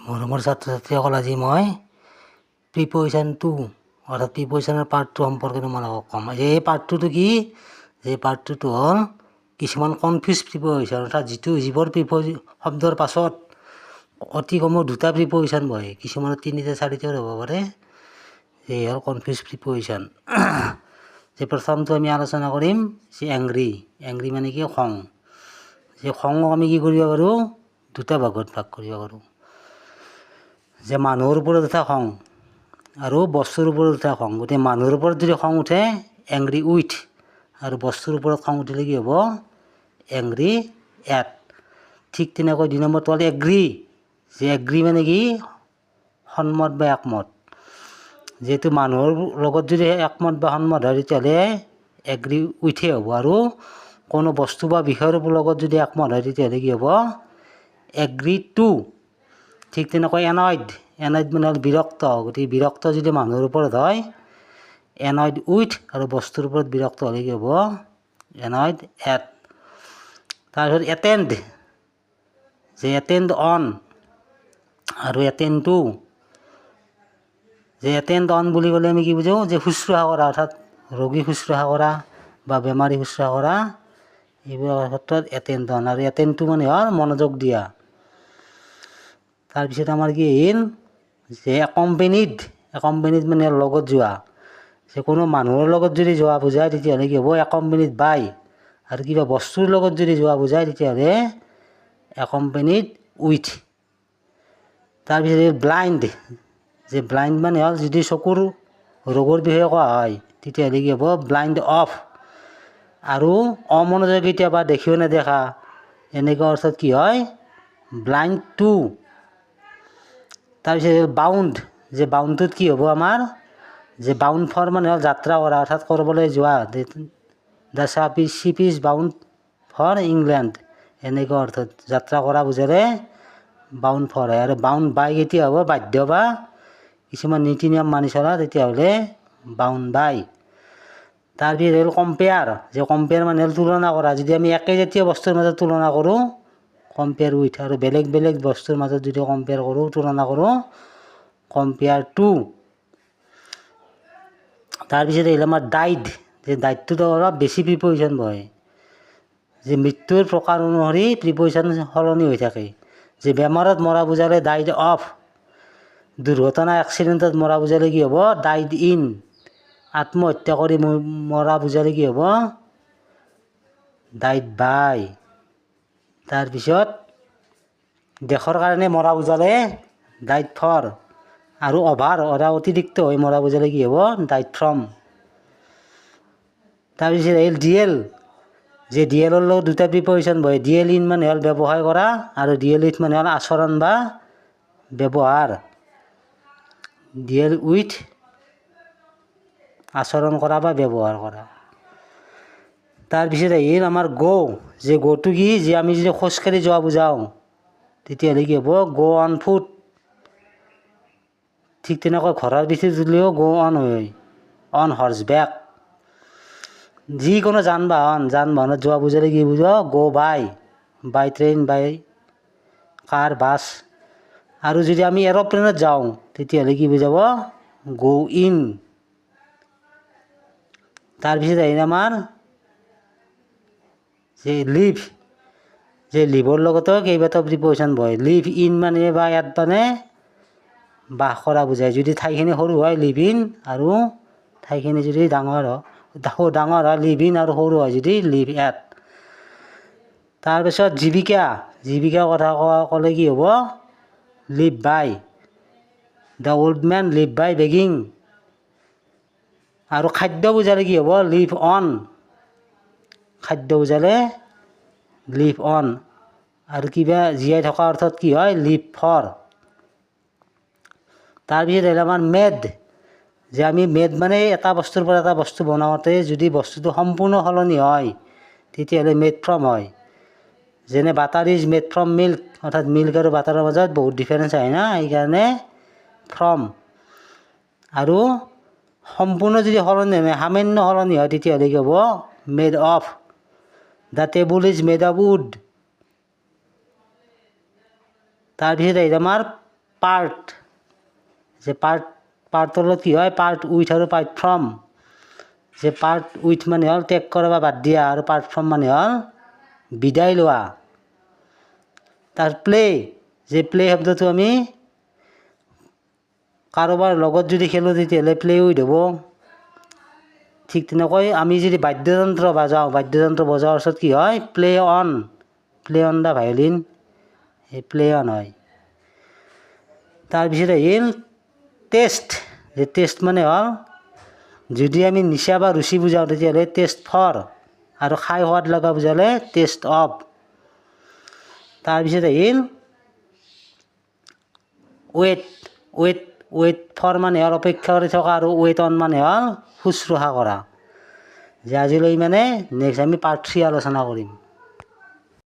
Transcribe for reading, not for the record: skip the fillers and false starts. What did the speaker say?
মৰমৰ ছাত্ৰ ছাত্ৰীসকল, আজি মই প্ৰিপজিশ্যন টু অৰ্থাৎ প্ৰিপজিশ্যনৰ পাৰ্ট টু সম্পৰ্কে তোমালোকক ক'ম। এই পাৰ্ট টুটো কি? এই পাৰ্ট টুটো হ'ল কিছুমান কনফিউজ প্ৰিপজিশ্যন, অৰ্থাৎ যিবোৰ শব্দৰ পাছত অতি কমেও দুটা প্ৰিপজিশ্যন বহে, কিছুমানৰ তিনিটা চাৰিটাও হ'ব পাৰে। এই হ'ল কনফিউজ প্ৰিপজিশ্যন। যে প্ৰথমটো আমি আলোচনা কৰিম যে এংগ্ৰি। এংগ্ৰি মানে কি? খং। যে খঙক আমি কি কৰিব পাৰোঁ? দুটা ভাগত ভাগ কৰিব পাৰোঁ। যে মানুহৰ ওপৰত উঠা খং আৰু বস্তুৰ ওপৰত উঠা খং। গতিকে মানুহৰ ওপৰত যদি খং উঠে এংগ্ৰি উইথ, আৰু বস্তুৰ ওপৰত খং উঠিলে কি হ'ব? Angry at. ঠিক তেনেকৈ 2 নম্বৰটো হ'ল এগ্ৰি। যে এগ্ৰি মানে কি? সন্মত বা একমত। যিহেতু মানুহৰ লগত যদি একমত বা সন্মত হয় তেতিয়াহ'লে এগ্ৰি উইথে হ'ব, আৰু কোনো বস্তু বা বিষয়ৰ লগত যদি একমত হয় তেতিয়াহ'লে কি হ'ব? Agree to. ঠিক তেনেকৈ এনয়ড। এনয়ড মানে হ'ল বিৰক্ত। গতিকে বিৰক্ত যদি মানুহৰ ওপৰত হয় এনয়ড উইথ, আৰু বস্তুৰ ওপৰত বিৰক্ত হ'লে কি হ'ব? এনয়ড এট। তাৰপিছত এটেণ্ড। যে এটেণ্ড অন আৰু এটেণ্ড টু। যে এটেণ্ড অন বুলি ক'লে আমি কি বুজোঁ? যে শুশ্ৰূষা কৰা, অৰ্থাৎ ৰোগী শুশ্ৰূষা কৰা বা বেমাৰী শুশ্ৰূষা কৰা, এইবোৰৰ ক্ষেত্ৰত এটেণ্ড অন। আৰু এটেণ্ড টু মানে হ'ল মনোযোগ দিয়া। তাৰপিছত আমাৰ কি আহিল? যে একম্পেনিড। একম্পেনিড মানে লগত যোৱা। যে কোনো মানুহৰ লগত যদি যোৱা বুজায় তেতিয়াহ'লে কি হ'ব? একম্পেনিড বাই। আৰু কিবা বস্তুৰ লগত যদি যোৱা বুজায় তেতিয়াহ'লে একম্পেনিড উইথ। তাৰপিছত ব্লাইণ্ড। যে ব্লাইণ্ড মানে হ'ল যদি চকুৰ ৰোগৰ বিষয়ে কোৱা হয় তেতিয়াহ'লে কি হ'ব? Blind of. আৰু অমনোযোগিতা বা দেখিও নেদেখা এনেকুৱা অৰ্থত কি হয়? Blind to. তাৰপিছত বাউণ্ড। যে বাউণ্ডটোত কি হ'ব আমাৰ? যে বাউণ্ড ফৰ মানে হ'ল যাত্ৰা কৰা, অৰ্থাৎ ক'ৰবালৈ যোৱা। The ship is bound for England, এনেকুৱা অৰ্থত যাত্ৰা কৰা বুজালে বাউণ্ড ফৰ হয়। আৰু বাউণ্ড বাই কেতিয়া হ'ব? বাধ্য বা কিছুমান নীতি নিয়ম মানি চলা, তেতিয়াহ'লে বাউণ্ড বাই। তাৰপিছত হ'ল কম্পেয়াৰ। যে কম্পেয়াৰ মানে হ'ল তুলনা কৰা। যদি আমি একে জাতীয় বস্তুৰ মাজত তুলনা কৰোঁ কম্পেয়াৰ উইথ, আৰু বেলেগ বেলেগ বস্তুৰ মাজত যদি কম্পেয়াৰ কৰোঁ, তুলনা কৰোঁ, কম্পেয়াৰ টু। তাৰপিছত আহিল আমাৰ ডাইড। যে ডাইডটোতো অলপ বেছি প্ৰিপজিশ্যন বহে। যে মৃত্যুৰ প্ৰকাৰ অনুসৰি প্ৰিপজিশ্যন সলনি হৈ থাকে। যে বেমাৰত মৰা বুজালে ডাইড অফ। দুৰ্ঘটনা এক্সিডেণ্টত মৰা বুজালে কি হ'ব? Died in. আত্মহত্যা কৰি মৰা বুজালে কি হ'ব? ডাইড বাই। তাৰপিছত দেশৰ কাৰণে মৰা বুজালে ডাইড ফৰ। আৰু অতিৰিক্ত হৈ মৰা বুজালে কি হ'ব? Died from. তাৰপিছত আহিল ডিএল। যে ডিএলৰ লগত দুটা প্ৰিপজিশ্যন বহে। ডিএল ইন মানে হ'ল ব্যৱসায় কৰা, আৰু ডিএল উইথ মানে হ'ল আচৰণ বা ব্যৱহাৰ। ডিএল উইথ আচৰণ কৰা বা ব্যৱহাৰ কৰা। তাৰপিছত আহিল আমাৰ গ'। যে গ'টো কি? যে আমি যদি খোজকাঢ়ি যোৱা বুজাওঁ তেতিয়াহ'লে কি হ'ব? গ' অন ফুট। ঠিক তেনেকৈ ঘোঁৰাৰ পিঠিত উঠিলেও গ' অন হয়, অন হৰ্চ বেক। যিকোনো যান বাহনত যোৱা বুজালে কি বুজা? গ' বাই ট্ৰেইন, বাই কাৰ, বাছ। আৰু যদি আমি এৰ'প্লেনত যাওঁ তেতিয়াহ'লে কি বুজাব? গ' ইন। তাৰপিছত আহিল আমাৰ যে লিভ। যে লিভৰ লগতো কেইবাটাও প্ৰিপজিশ্যন বহে। লিভ ইন মানে বা ইয়াত মানে বাস কৰা বুজায়। যদি ঠাইখিনি সৰু হয় লিভ ইন, আৰু ঠাইখিনি যদি ডাঙৰ হয় লিভ ইন, আৰু সৰু হয় যদি লিভ এট। তাৰপিছত জীৱিকা। জীৱিকাৰ কথা ক'লে কি হ'ব? Live by. The old men live by begging. আৰু খাদ্য বুজালে কি হ'ব? Live on. খাদ্য বুজালে লিভ অন। আৰু কিবা জীয়াই থকা অৰ্থত কি হয়? Live for. তাৰপিছত আহিল আমাৰ মেড। যে আমি মেড মানে এটা বস্তুৰ পৰা এটা বস্তু বনাওঁতে যদি বস্তুটো সম্পূৰ্ণ সলনি হয় তেতিয়াহ'লে মেড ফ্ৰম হয়। যেনে butter is made from milk, অৰ্থাৎ মিল্ক আৰু বাটাৰৰ মাজত বহুত ডিফাৰেঞ্চ আহে না, সেইকাৰণে ফ্ৰম। আৰু সম্পূৰ্ণ যদি সলনি নহয়, সামান্য সলনি হয় তেতিয়াহ'লে কি হ'ব? Made of. The table is made of wood. তাৰপিছত আহিল আমাৰ পাৰ্ট যে পাৰ্টৰ লগত কি হয় পাৰ্ট উইথ আৰু পাৰ্ট ফ্ৰম যে পাৰ্ট উইথ মানে হ'ল ত্যাগ কৰা বা বাদ দিয়া আৰু পাৰ্ট ফ্ৰম মানে হ'ল বিদায় লোৱা তাৰ প্লে যে প্লে শব্দটো আমি কাৰোবাৰ লগত যদি খেলোঁ তেতিয়াহ'লে প্লে উইথ হ'ব ঠিক তেনেকৈ আমি যদি বাদ্যযন্ত্ৰ বজাওঁ অৰ্থাৎ কি হয় প্লে অন দ্য ভায়লিন এই প্লে অন হয় তাৰপিছত আহিল টেষ্ট যে টেষ্ট মানে হ'ল যদি আমি নিচা বা ৰুচি বুজাওঁ তেতিয়াহ'লে টেষ্ট ফৰ আৰু খাই সোৱাদ লগা বুজালে টেষ্ট অফ তাৰপিছত আহিল ৱেইট ফৰ মানে হ'ল অপেক্ষা কৰি থকা আৰু ৱেইট অন মানে হ'ল শুশ্ৰূষা কৰা যে আজিলৈ মানে নেক্সট আমি পাৰ্ট 3 আলোচনা কৰিম